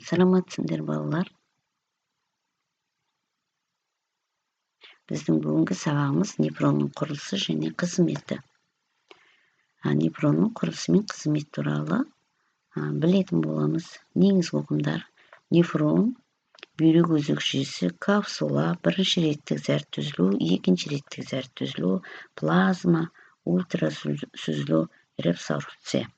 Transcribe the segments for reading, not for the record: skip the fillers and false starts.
Саламатсыңдар балалар. Біздің бүгінгі сабағымыз нефронның құрылысы және қызметі. Нефронның құрылысы мен қызметі туралы білетін боламыз. Негізгі ұғымдар: нефрон, бүйрек өзек жүйесі, капсула, бірінші реттік зәр түзілу, екінші реттік зәр түзілу, плазма, ультрасүзілу, репсорбция.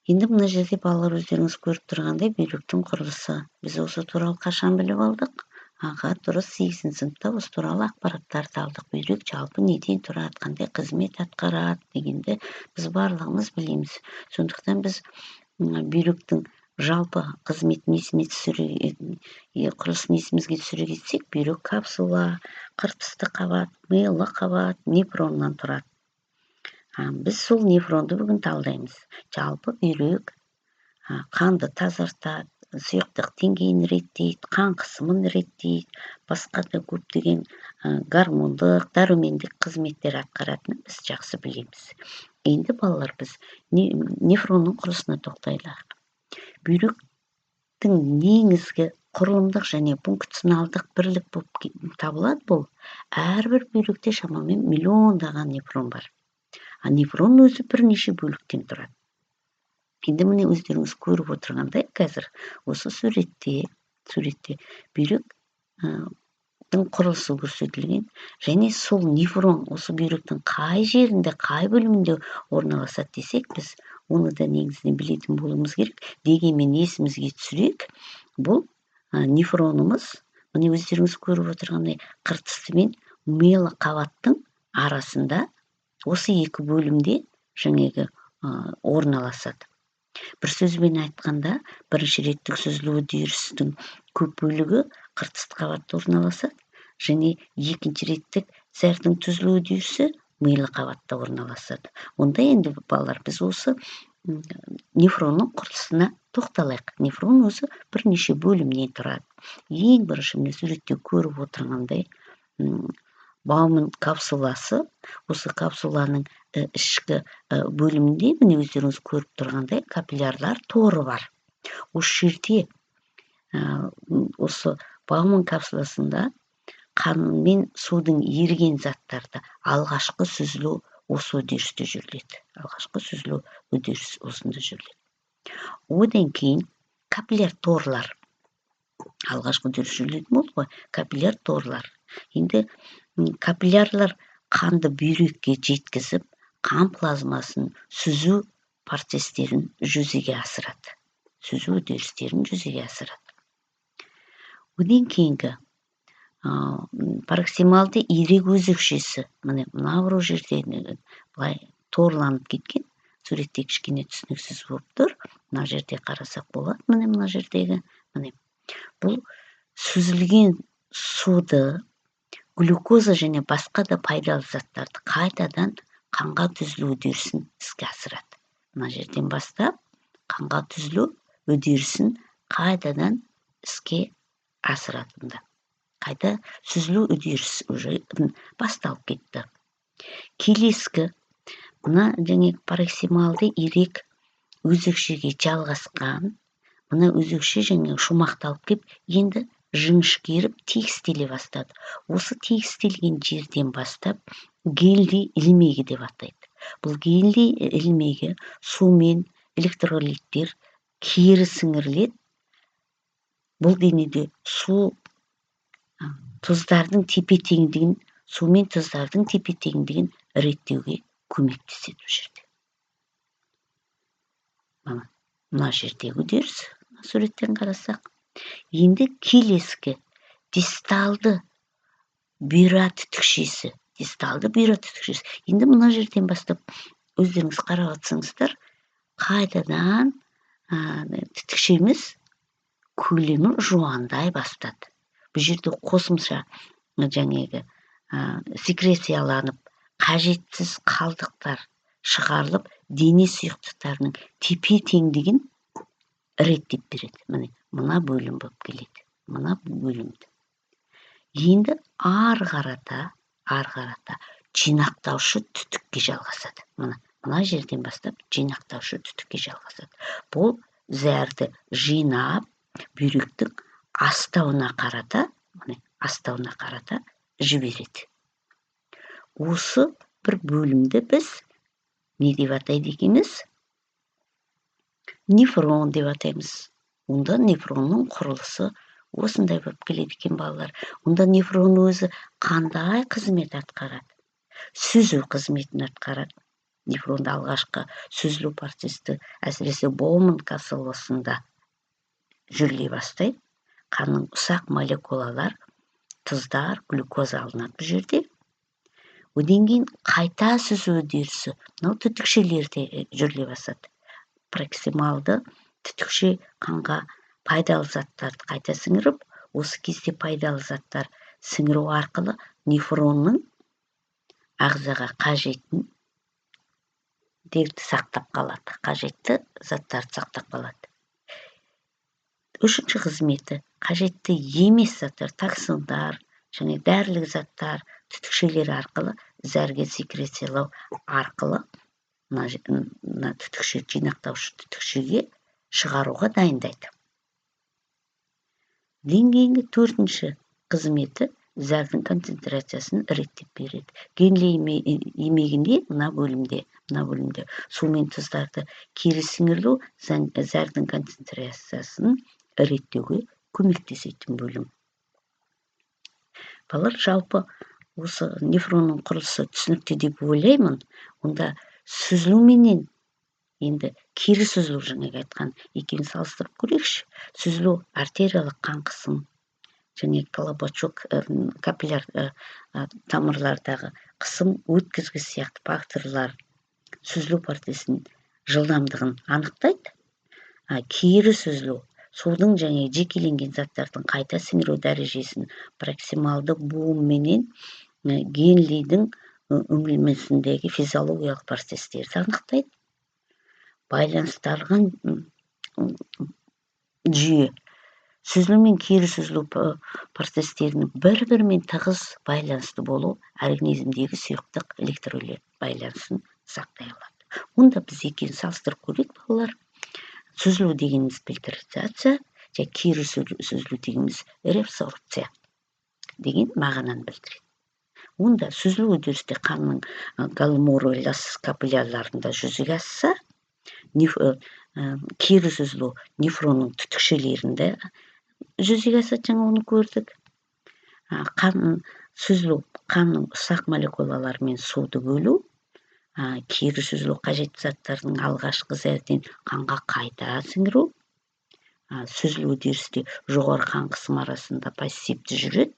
Енді мына жерде балалар өздеріңіз көріп тұрғандай бүйректің құрылысы. Біз осы туралы қашан біліп алдық? Дұрыс, 8-ші сыныпта осы туралы ақпараттарды алдық. Бүйрек жалпы неден тұрады, қандай қызмет атқарады дегенді біз барлығымыз білеміз. Сондықтан біз бүйректің жалпы қызметін құрылысын есімізге түсіре кетсек, бүйрек капсула, қыртысты қабат, мыйлы қабат, нефроннан тұрады. Біз сол нефронды бүгін талдаймыз. Жалпы бүйрек қанды тазартады, сұйықтық деңгейін реттейді, қан қысымын реттейді, басқа да көптеген гормондық, дәрумендік қызметтер атқаратынын біз жақсы білеміз. Енді балалар, біз нефронның құрылысына тоқтайлық. Бүйректің негізгі құрылымдық және функционалдық бірлік болып табылады. Бұл әрбір бүйректе шамамен миллиондаған нефрон бар. Нефрон өзі бірнеше бөліктен тұрады. Енді міне өздеріңіз көріп отырғандай, қазір осы суретте бүйректің құрылысы көрсетілген, және сол нефрон осы бүйректің қай жерінде, қай бөлімінде орналасады десек, біз оны да негізінен білетін болуымыз керек. Дегенмен есімізге түсірейік, бұл нефронымыз, міне өздеріңіз көріп отырғандай, қыртысты мен мыйлы қабаттың арасында осы екі бөлімде орналасады. Бір сөзбен айтқанда, бірінші реттік сүзілу үдерісінің көп бөлігі қыртысты қабатта орналасады, және екінші реттік зәрдің түзілу үдерісі мыйлы қабатта орналасады. Онда енді балалар, біз осы нефронның құрылысына тоқталайық. Нефрон өзі бірнеше бөлімнен тұрады. Ең бірінші міне суретте көріп отырғандай, Бауман капсуласы, осы капсуланың ішкі бөлімінде, міне өздеріңіз көріп тұрғандай, капиллярлар торы бар. Осы жерде, осы Бауман капсуласында қан мен судың еріген заттарды алғашқы сүзілу осы үдерісте жүріледі. Алғашқы сүзілу үдерісі осында жүріледі. Одан кейін капилляр торлар. Алғашқы үдеріс жүрілетін болды ғой, капилляр торлар. Енді капиллярлар қанды бүйрекке жеткізіп, қан плазмасын сүзу процестерін жүзеге асырады. Сүзу үдерістерін жүзеге асырады. Одан кейінгі пароксималды ирек өзек жүйесі, міне мына жерде былай торланып кеткен, суретте кішкене түсініксіз болып тұр. Мына жерде қарасақ болады, мына жердегі, бұл сүзілген суды, глюкоза және басқа да пайдалы заттарды қайтадан қанға түзілу үдерісін іске асырады. Мына жерден бастап қанға түзілу үдерісін қайтадан іске асыратында. Қайта сүзілу үдерісі уже басталып кетті. Келескі, мына пароксималды ирек өзекшеге жалғасқан, мына өзекше шумақталып кеп, енді жіңішкеріп тегістеле бастады. Осы тегістелген жерден бастап гелий ілмегі деп атайды. Бұл гелий ілмегі сумен электролиттер кері сіңіріледі. Бұл денеде су тұздардың тепе-теңдігін, су мен тұздардың тепе-теңдігін реттеуге көмектеседі бұл жерде. Мына жердегі үдеріс, суреттерін қарасақ. Енді келескі дисталды бүйратүтікшесі. Енді мына жерден бастап өздеріңіз қарап атсаңыздар, қайтадан түтікшеміз көлемі жуандай бастады. Бұл жерде қосымша секрецияланып, қажетсіз қалдықтар шығарылып, дене сұйықтықтарының тепе-теңдігін реттеп береді. Мына бөлім болып келеді. Мына бөлімді. Енді ары қарата жинақтаушы түтікке жалғасады. Мына жерден бастап жинақтаушы түтікке жалғасады. Бұл зәрді жинап, бүйректің астауына қарата жібереді. Осы бір бөлімді біз не деп атайды екенбіз? Нефрон деп атаймыз. Онда нефронның құрылысы осындай болып келеді екен, балалар. Онда нефрон өзі қандай қызмет атқарады? Сүзу қызметін атқарады. Нефронда алғашқы сүзілу процесі әсіресе Боуман қосылысында жүріле бастайды. Қанның ұсақ молекулалар, тұздар, глюкоза алынады бұл жерде. Одан кейін қайта сүзу үдерісі мынау түтікшелерде жүріле бастады. Проксималды түтікше қанға пайдалы заттарды қайта сіңіріп, осы кезде пайдалы заттар сіңіру арқылы нефронның ағзаға қажетін сақтап қалады, қажетті заттарды сақтап қалады. Үшінші қызметі қажетті емес заттар, токсиндар және дәрілік заттар түтікшелер арқылы зәрге секрециялау арқылы мына түтікше жинақтаушы түтікшеге шығаруға дайындайды. Дейінгі төртінші қызметі зәрдің концентрациясын реттеп береді. Генлей имегінде мына бөлімде су мен тұздарды кері сіңіру зәрдің концентрациясын реттеуге көмектесетін бөлім. Балалар, жалпы осы нефронның құрылысы түсінікті деп ойлаймын. Онда сүзілуменен енді кері сүзілу, жаңағы айтқан екеуін салыстырып көрейікші. Сүзілу артериялық қан қысым және колобочок капилляр тамырлардағы қысым өткізгіш сияқты факторлар сүзілу процесінің жылдамдығын анықтайды. Кері сүзілу судың және жекеленген заттардың қайта сіңіру дәрежесін проксималды буым менен Генлейдің үңілмесіндегі физиологиялық процестерді анықтайды. Байланыстырған жүйе сүзілу мен кері сүзілу процестерінің бір-бірімен тығыз байланысты болу организмдегі сұйықтық электролит байланысын сақтай алады. Онда біз екеуін салыстырып көрейік, балалар. Сүзілу дегеніміз фильтрация, және кері сүзілу дегеніміз репсорбция деген мағынаны білдіреді. Онда сүзілу үдерісте қанның гломерулус капилляларында жүзеге асса, кері сүзілу нефронның түтікшелерінде жүзеге асады, жаңа оны көрдік. Сүзілу қанның ұсақ молекулаларымен суды бөлу, кері сүзілу қажетті заттардың алғашқы зәрден қанға қайта сіңіру, сүзілу үдерісте жоғары қан қысымы арасында пассивті жүреді,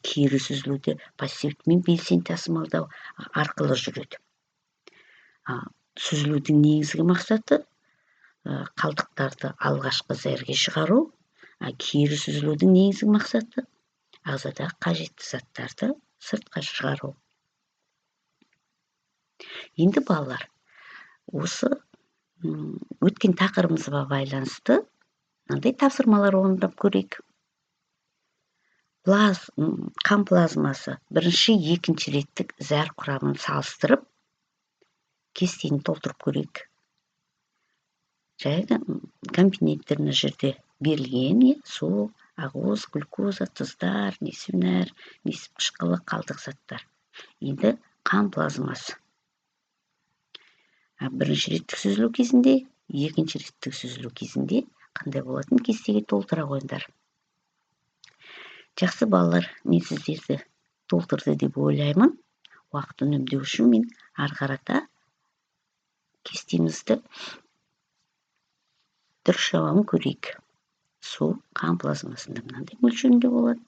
кері сүзілуде пассивті мен белсенді тасымалдау арқылы жүреді. Сүзілудің негізгі мақсаты қалдықтарды алғашқы зәрге шығару, кері сүзілудің негізгі мақсаты ағзадағы қажетті заттарды сыртқа шығару. Енді балалар, осы өткен тақырыбымызға байланысты мынандай тапсырмалар орындап көрейік. Қан плазмасы бірінші, екінші реттік зәр құрамын салыстырып, кестені толтырып көрейік. Жайда компоненттер мына жерде берілген, су, ақуыз, глюкоза, тұздар, несібнәр, несіп қышқылы, қалдық заттар. Енді қан плазмасы бірінші реттік сүзілу кезінде, екінші реттік сүзілу кезінде қандай болатын кестеге толтыра қойыңдар. Жақсы, балалар, мен сіздерді толтырды деп ойлаймын. Уақыт үнемдеу үшін мен ары қарата кестемізді дұрыс жауабын көрейік. Су қан плазмасында мынандай мөлшерінде болады.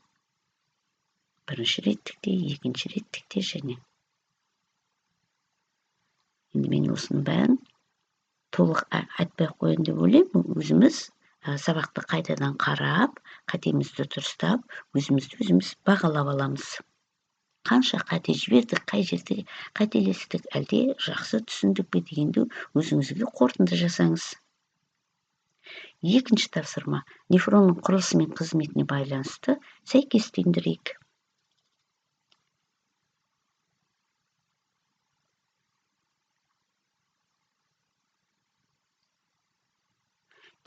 Бірінші реттікте, екінші реттікте және. Енді мен осының бәрін толық айтпай қойын деп ойлаймын. Өзіміз сабақты қайтадан қарап, қатемізді дұрыстап, өзіміз бағалап аламыз. Қанша қате жібердік, қай жерде қателестік, әлде жақсы түсіндік пе дегенде өзіңізге қорытынды жасаңыз. Екінші тапсырма нефронның құрылысы мен қызметіне байланысты сәйкестендірейік.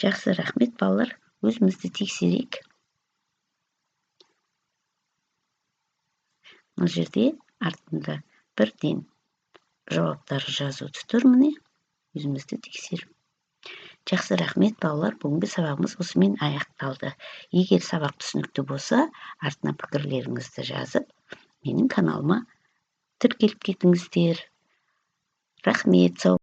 Жақсы, рахмет балалар. Өзімізді тексерейік. Мына жерде артында бірден жауаптары жазылып тұр, міне. Өзімізді тексеріп. Жақсы, рахмет балалар. Бүгінгі сабағымыз осымен аяқталды. Егер сабақ түсінікті болса, артына пікірлеріңізді жазып, менің каналыма тіркеліп кетіңіздер. Рахмет, сау